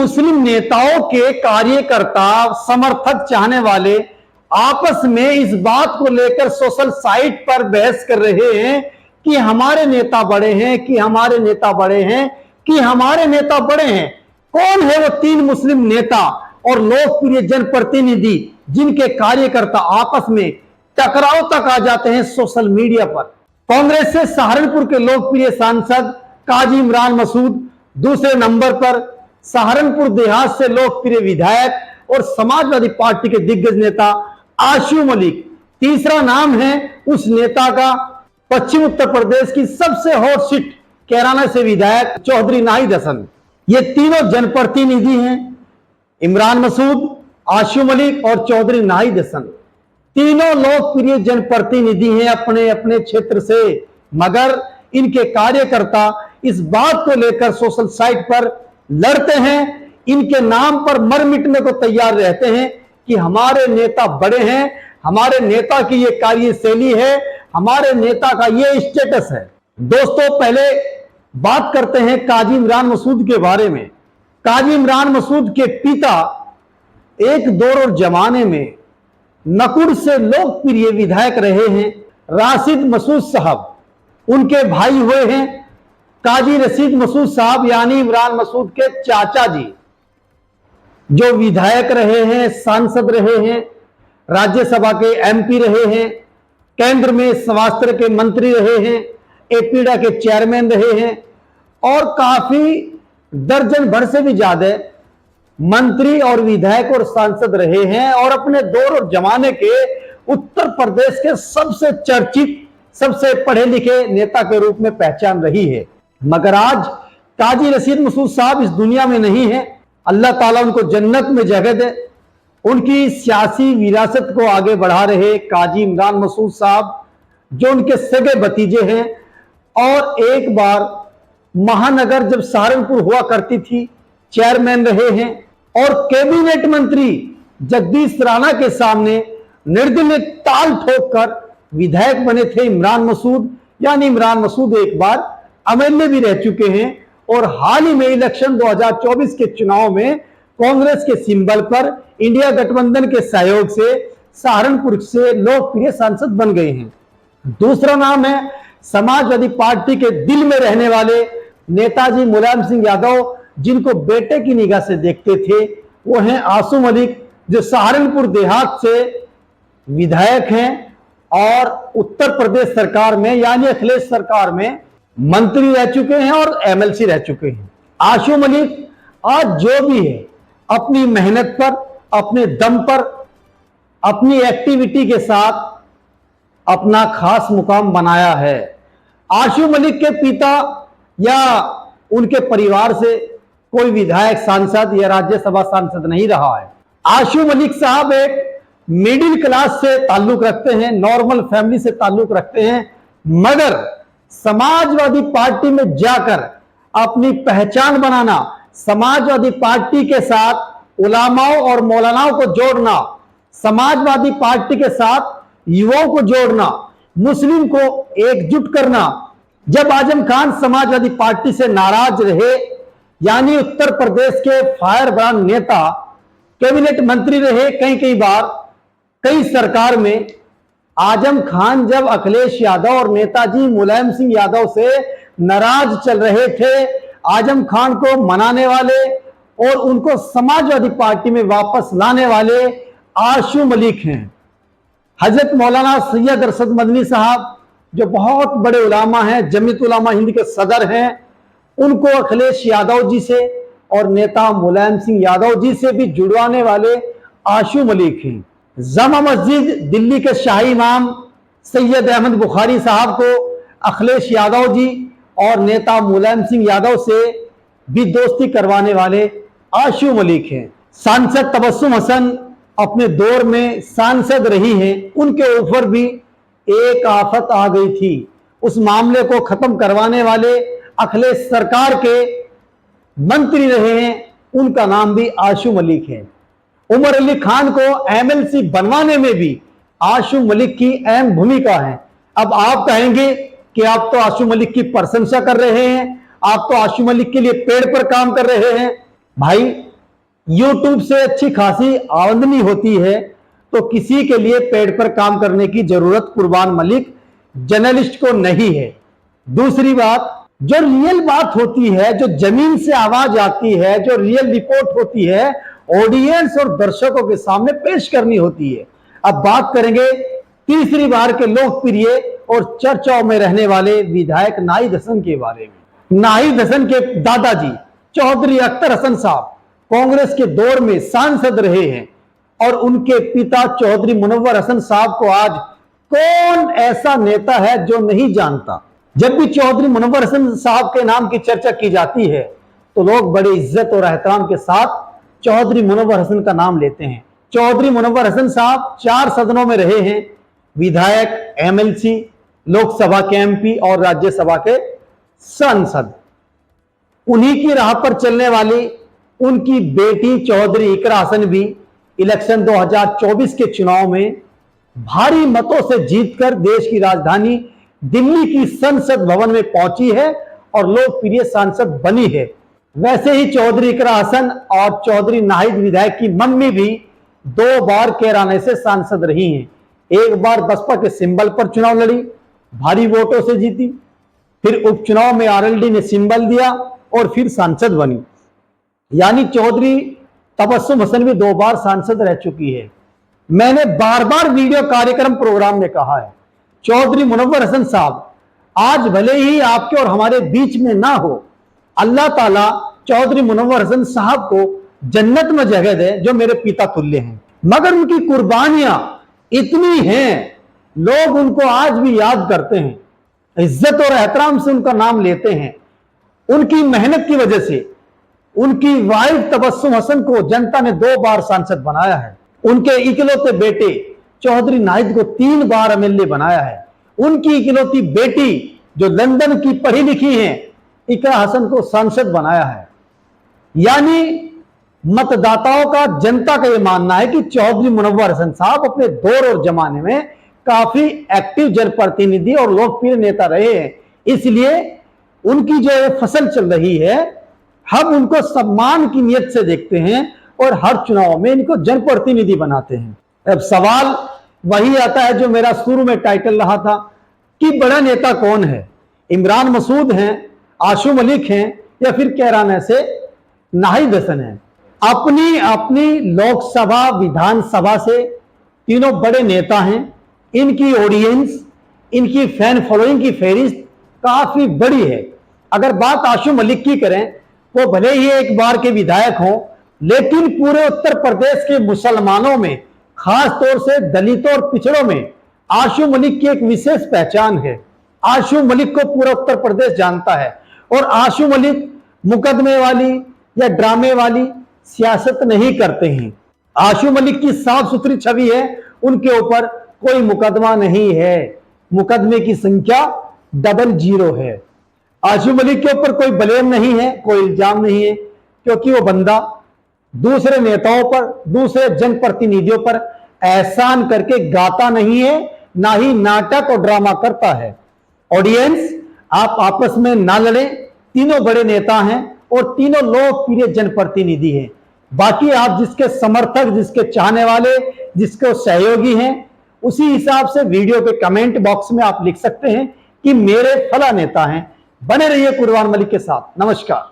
मुस्लिम नेताओं के कार्यकर्ता, समर्थक, चाहने वाले आपस में इस बात को लेकर सोशल साइट पर बहस कर रहे हैं कि हमारे नेता बड़े हैं, कि हमारे नेता बड़े हैं, कि हमारे नेता बड़े हैं। कौन है वो 3 मुस्लिम नेता और लोकप्रिय जनप्रतिनिधि जिनके कार्यकर्ता आपस में टकराव तक आ जाते हैं सोशल मीडिया पर? कांग्रेस से सहारनपुर के लोकप्रिय सांसद काजी इमरान मसूद, दूसरे नंबर पर सहारनपुर देहात से लोकप्रिय विधायक और समाजवादी पार्टी के दिग्गज नेता आशू मलिक, तीसरा नाम है उस नेता का पश्चिम उत्तर प्रदेश की सबसे हॉट सीट कैराना से विधायक चौधरी नाहिद हसन। ये तीनों जनप्रतिनिधि हैं, इमरान मसूद, आशू मलिक और चौधरी नाहिद हसन। तीनों लोकप्रिय जनप्रतिनिधि हैं अपने अपने क्षेत्र से, मगर इनके कार्यकर्ता इस बात को लेकर सोशल साइट पर लड़ते हैं, इनके नाम पर मर मिटने को तैयार रहते हैं कि हमारे नेता बड़े हैं, हमारे नेता की ये कार्यशैली है, हमारे नेता का ये स्टेटस है। दोस्तों, पहले बात करते हैं काजी इमरान मसूद के बारे में। काजी इमरान मसूद के पिता एक दौर और जमाने में नकुड़ से लोकप्रिय विधायक रहे हैं राशिद मसूद साहब। उनके भाई हुए हैं काजी रशीद मसूद साहब, यानी इमरान मसूद के चाचा जी, जो विधायक रहे हैं, सांसद रहे हैं, राज्यसभा के एमपी रहे हैं, केंद्र में स्वास्थ्य के मंत्री रहे हैं, एपीडा के चेयरमैन रहे हैं और काफी दर्जन भर से भी ज्यादा मंत्री और विधायक और सांसद रहे हैं और अपने दौर और जमाने के उत्तर प्रदेश के सबसे चर्चित, सबसे पढ़े लिखे नेता के रूप में पहचान रही है। मगर आज काजी रशीद मसूद साहब इस दुनिया में नहीं है। अल्लाह ताला उनको जन्नत में जगह दे। उनकी सियासी विरासत को आगे बढ़ा रहे काजी इमरान मसूद साहब, जो उनके सगे भतीजे हैं और एक बार महानगर जब सहारनपुर हुआ करती थी चेयरमैन रहे हैं और कैबिनेट मंत्री जगदीश राणा के सामने निर्दलीय ताल ठोककर विधायक बने थे इमरान मसूद। यानी इमरान मसूद एक बार एमएलए भी रह चुके हैं और हाल ही में इलेक्शन 2024 के चुनाव में कांग्रेस के सिंबल पर इंडिया गठबंधन के सहयोग से सहारनपुर से लोकप्रिय सांसद बन गए हैं। दूसरा नाम है समाजवादी पार्टी के दिल में रहने वाले नेताजी मुलायम सिंह यादव, जिनको बेटे की निगाह से देखते थे। वो हैं आशू मलिक, जो सहारनपुर देहात से विधायक हैं और उत्तर प्रदेश सरकार में यानी अखिलेश सरकार में मंत्री रह चुके हैं और एमएलसी रह चुके हैं। आशू मलिक आज जो भी है अपनी मेहनत पर, अपने दम पर, अपनी एक्टिविटी के साथ अपना खास मुकाम बनाया है। आशू मलिक के पिता या उनके परिवार से कोई विधायक, सांसद या राज्यसभा सांसद नहीं रहा है। आशू मलिक साहब एक मिडिल क्लास से ताल्लुक रखते हैं, नॉर्मल फैमिली से ताल्लुक रखते हैं, मगर समाजवादी पार्टी में जाकर अपनी पहचान बनाना, समाजवादी पार्टी के साथ उलामाओं और मौलानाओं को जोड़ना, समाजवादी पार्टी के साथ युवाओं को जोड़ना, मुस्लिम को एकजुट करना। जब आजम खान समाजवादी पार्टी से नाराज रहे, यानी उत्तर प्रदेश के फायर ब्रांड नेता, कैबिनेट मंत्री रहे कई बार कई सरकार में, आजम खान जब अखिलेश यादव और नेताजी मुलायम सिंह यादव से नाराज चल रहे थे, आजम खान को मनाने वाले और उनको समाजवादी पार्टी में वापस लाने वाले आशू मलिक हैं। हजरत मौलाना सैयद अरशद मदनी साहब, जो बहुत बड़े उलामा हैं, जमीयत उलामा हिंद के सदर हैं, उनको अखिलेश यादव जी से और नेता मुलायम सिंह यादव जी से भी जुड़वाने वाले आशू मलिक हैं। जामा मस्जिद दिल्ली के शाही इमाम सैयद अहमद बुखारी साहब को अखिलेश यादव जी और नेता मुलायम सिंह यादव से भी दोस्ती करवाने वाले आशू मलिक हैं। सांसद तबस्सुम हसन अपने दौर में सांसद रही हैं, उनके ऊपर भी एक आफत आ गई थी। उस मामले को खत्म करवाने वाले अखिलेश सरकार के मंत्री रहे हैं, उनका नाम भी आशू मलिक है। उमर अली खान को एमएलसी बनवाने में भी आशू मलिक की अहम भूमिका है। अब आप कहेंगे कि आप तो आशू मलिक की प्रशंसा कर रहे हैं, आप तो आशू मलिक के लिए पेड़ पर काम कर रहे हैं। भाई, यूट्यूब से अच्छी खासी आमदनी होती है, तो किसी के लिए पेड पर काम करने की जरूरत कुर्बान मलिक जर्नलिस्ट को नहीं है। दूसरी बात, जो रियल बात होती है, जो जमीन से आवाज आती है, जो रियल रिपोर्ट होती है, ऑडियंस और दर्शकों के सामने पेश करनी होती है। अब बात करेंगे तीसरी बार के लोकप्रिय और चर्चाओं में रहने वाले विधायक नाहिद हसन के बारे में। नाहिद हसन के दादाजी चौधरी अख्तर हसन साहब कांग्रेस के दौर में सांसद रहे हैं और उनके पिता चौधरी मुनव्वर हसन साहब को आज कौन ऐसा नेता है जो नहीं जानता। जब भी चौधरी मुनव्वर हसन साहब के नाम की चर्चा की जाती है तो लोग बड़ी इज्जत और एहतराम के साथ चौधरी मुनव्वर हसन का नाम लेते हैं। चौधरी मुनव्वर हसन साहब 4 सदनों में रहे हैं, विधायक, एमएलसी, लोकसभा के एमपी और राज्यसभा के सांसद। उन्हीं की राह पर चलने वाली उनकी बेटी चौधरी इकरा हसन भी इलेक्शन 2024 के चुनाव में भारी मतों से जीतकर देश की राजधानी दिल्ली की संसद भवन में पहुंची है और लोकप्रिय सांसद बनी है। वैसे ही चौधरी इकरा हसन और चौधरी नाहिद विधायक की मम्मी भी 2 बार कैराने से सांसद रही हैं। एक बार बसपा के सिंबल पर चुनाव लड़ी, भारी वोटों से जीती, फिर उपचुनाव में आरएलडी ने सिंबल दिया और फिर सांसद बनी। यानी चौधरी तबस्सुम हसन भी 2 बार सांसद रह चुकी है। मैंने बार बार वीडियो कार्यक्रम प्रोग्राम में कहा है, चौधरी मुनव्वर हसन साहब आज भले ही आपके और हमारे बीच में ना हो, अल्लाह ताला चौधरी मुनव्वर हसन साहब को जन्नत में जगह दे जो मेरे पिता तुल्य हैं, मगर उनकी कुर्बानियां इतनी हैं, लोग उनको आज भी याद करते हैं, इज्जत और एहतराम से उनका नाम लेते हैं। उनकी मेहनत की वजह से उनकी वाइफ तबस्सुम हसन को जनता ने 2 बार सांसद बनाया है। उनके इकलौते बेटे चौधरी नाहिद को 3 बार एमएलए बनाया है। उनकी इकलौती बेटी जो लंदन की पढ़ी लिखी है, इकरा हसन को सांसद बनाया है। यानी मतदाताओं का, जनता का यह मानना है कि चौधरी मुनव्वर हसन साहब अपने दौर और जमाने में काफी एक्टिव जनप्रतिनिधि और लोकप्रिय नेता रहे हैं। इसलिए उनकी जो फसल चल रही है, हम उनको सम्मान की नियत से देखते हैं और हर चुनाव में इनको जनप्रतिनिधि बनाते हैं। अब सवाल वही आता है जो मेरा शुरू में टाइटल रहा था कि बड़ा नेता कौन है, इमरान मसूद हैं, आशू मलिक हैं या फिर कैराना से नाहिद हसन हैं। अपनी अपनी लोकसभा विधानसभा से तीनों बड़े नेता हैं। इनकी ऑडियंस, इनकी फैन फॉलोइंग की फहरिस्त काफी बड़ी है। अगर बात आशू मलिक की करें, वो भले ही एक बार के विधायक हों, लेकिन पूरे उत्तर प्रदेश के मुसलमानों में, खास तौर से दलितों और पिछड़ों में आशू मलिक की एक विशेष पहचान है। आशू मलिक को पूरा उत्तर प्रदेश जानता है और आशू मलिक मुकदमे वाली या ड्रामे वाली सियासत नहीं करते हैं। आशू मलिक की साफ सुथरी छवि है, उनके ऊपर कोई मुकदमा नहीं है, मुकदमे की संख्या 00 है। आशू मलिक के ऊपर कोई ब्लेम नहीं है, कोई इल्जाम नहीं है, क्योंकि वो बंदा दूसरे नेताओं पर, दूसरे जनप्रतिनिधियों पर एहसान करके गाता नहीं है, ना ही नाटक और ड्रामा करता है। ऑडियंस, आप आपस में ना लड़ें, तीनों बड़े नेता हैं और तीनों लोकप्रिय जनप्रतिनिधि हैं। बाकी आप जिसके समर्थक, जिसके चाहने वाले, जिसके सहयोगी हैं, उसी हिसाब से वीडियो के कमेंट बॉक्स में आप लिख सकते हैं कि मेरे फला नेता हैं। बने रहिए कुर्बान मलिक के साथ। नमस्कार।